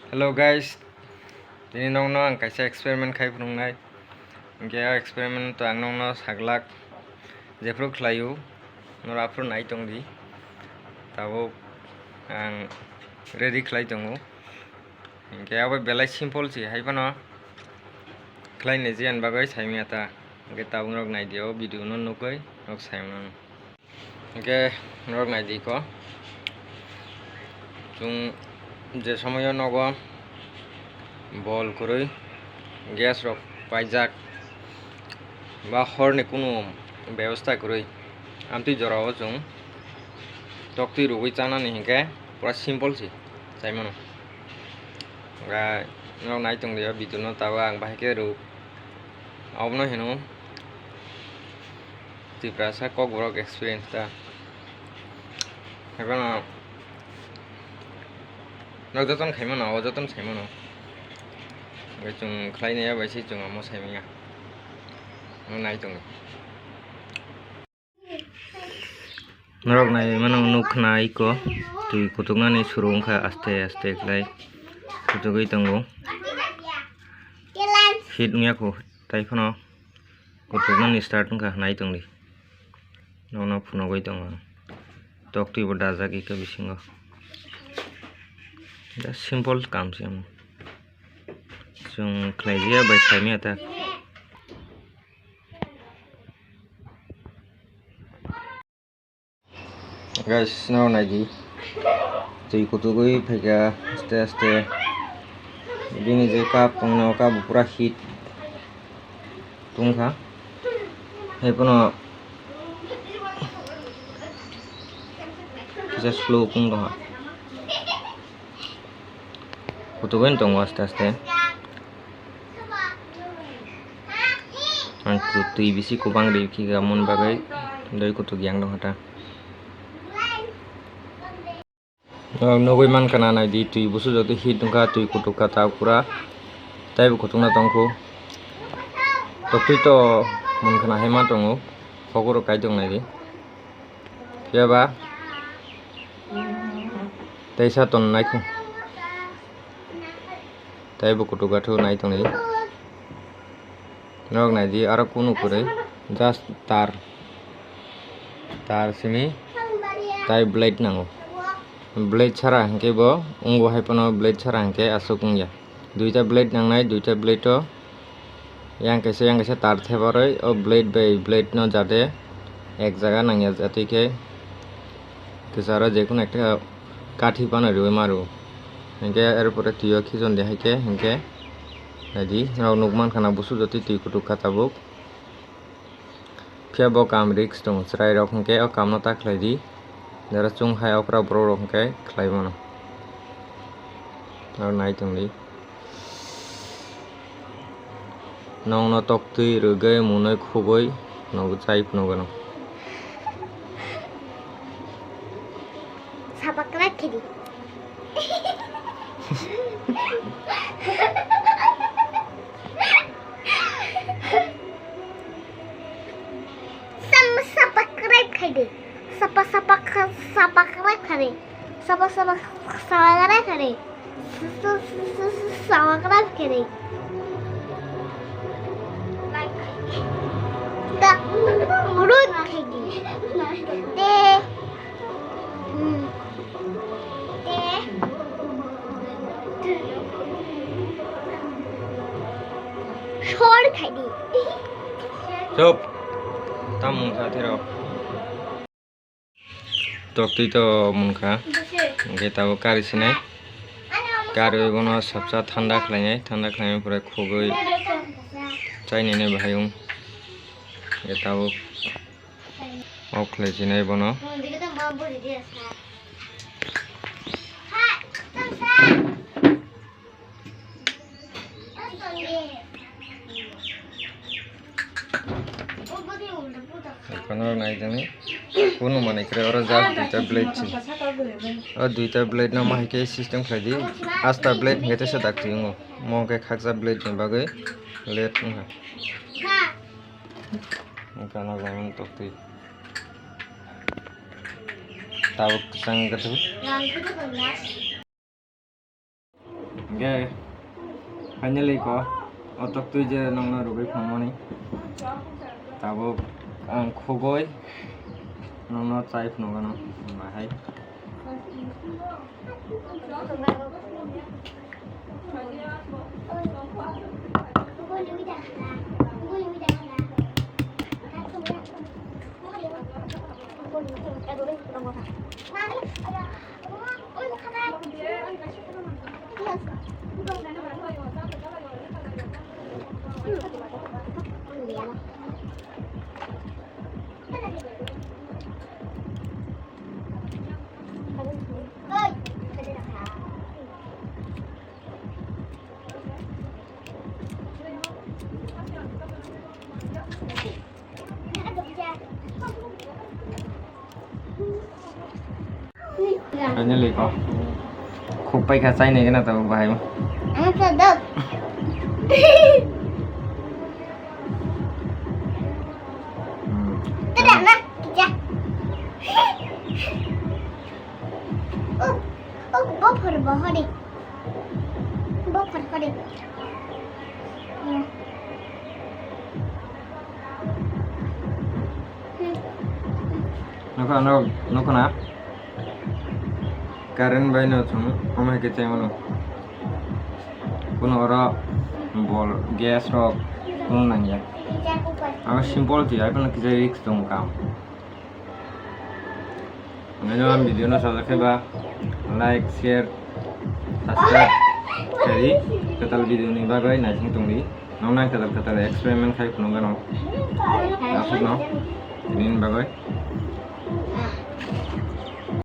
Hello guys, ini nongno ang kaisa experiment khai phunungnai. Angke experiment to ang nongno saglak jefru khlayu nora afru nai tongdi. Tabo ang ready khlai tongo. Angke abo belai simple si haibano. Khlai ne jian bagai saimi ata. Angke tabo nok nai dio video no nukoi nok saimang. Angke nok nai di ko. Jung যে সময় নগ বল করে gas rock পাইজাক বা হরনে কোনো ব্যবস্থা করে আমতি জরাও जों তক্তি রুগই চানানি হিংকে পুরা সিম্পল সি চাইমনো গা নক নাই তং দিয়া বিতুনো তাবা আং বাহিকে রু आवनो हेनो Tiprasa kokborok experience ta हेबना Nó rất tốn khánh mà nó rất tốn khánh mà nó cái chung khai này vậy chứ chung mua xe mình à nó này chung nó này mà nó nục này có tùy cụ tung này surung khá aste aste lại cụ tung cái tung ngô hit nghe cụ tay phun nó cụ tung này start khá này tung đi nó phun cái tung tok tùy bớt đa ra cái bising That's simple काम से हम जों क्लाइजिया bye साइमी आता guys now này gì tùy cụ tụi cái phải cả aste aste bini je kap pangno ka pura hit tung kha hay pono just slow pung do Kutukan tong aste aste. Ang tui bisi kubang di ki gamon bagai dari kutuk yang dong hata. Nogoi man kana nai di tui busu jati hit dongka tui kutuk kata pura. Tai bu kutuk na tongku. Tok tui to mun kana hema tongo. Kokborok kai dong nai di. Ya ba. Tai sa ton nai ku. তাই বকুটো গাঠো নাই তো নেই knock নাই দি আর কোনো করে just তার সিমি তাই blade নাঙ্গো blade ছাড়া হাঙ্কে ব উঙ্গো হাইপনো ব্লেড ছাড়া হাঙ্কে আসুকুংয়া দুইটা ব্লেড নাংনাই দুইটা ব্লেডও yang kaisa তার থেবারই ও ব্লেড বাই ব্লেড ন যাতে এক জায়গা নাঙ্গিয়া যাতে কে কেসারা যে কোনো একটা কাঠি বানা রই মারু Hingga airport tiyo kizon deh hike hingga jadi rau nukman kana busu jati tiyo kutuk kata buk pia bo kam riks tung serai rok hingga o kam nota klai di dara chung hai okra bro rok hingga klai mono rau nai tung di nong no tok tui rugai munoi khugoi nogu chai pnogano Sabakra kiri subscribe kare subscribe kare subscribe kare subscribe kare da murut kare de Short kadi. Chụp tam mun kha thế rồi tok tui to mun kha ge tabo kari sinai kari bono sabsa thanda khlainai pore khogoi chaini ne bhayung ge tabo ok khlai sinai bono Kono nai jani kuno mane kre ora jas duita blade chi o duita blade na mai ke system khlai di asta blade hete se dak tingo mo ke khaksa blade ni bagai let nga kana gamen tokti tawuk sang gatu Okay. Finally ko otok tu je nong na rubai phangmani. Tabo ang khogoi nong na chai phnogono mahai. Finally ko khuppai kha chai nei kana tabo bahai ma. Ang sadap. Tidak na, kita. Bopar bahari. Bopar hari. Noko na current by no chung omai ke chemano kuno ora bol gas rock kuno nangya ama simple ti ai kono kije risk tong kam ngano video no sajake ba like share subscribe kari katal video ni bagai na sing tongni nonai katal experiment khai kuno gano asuk no din bagai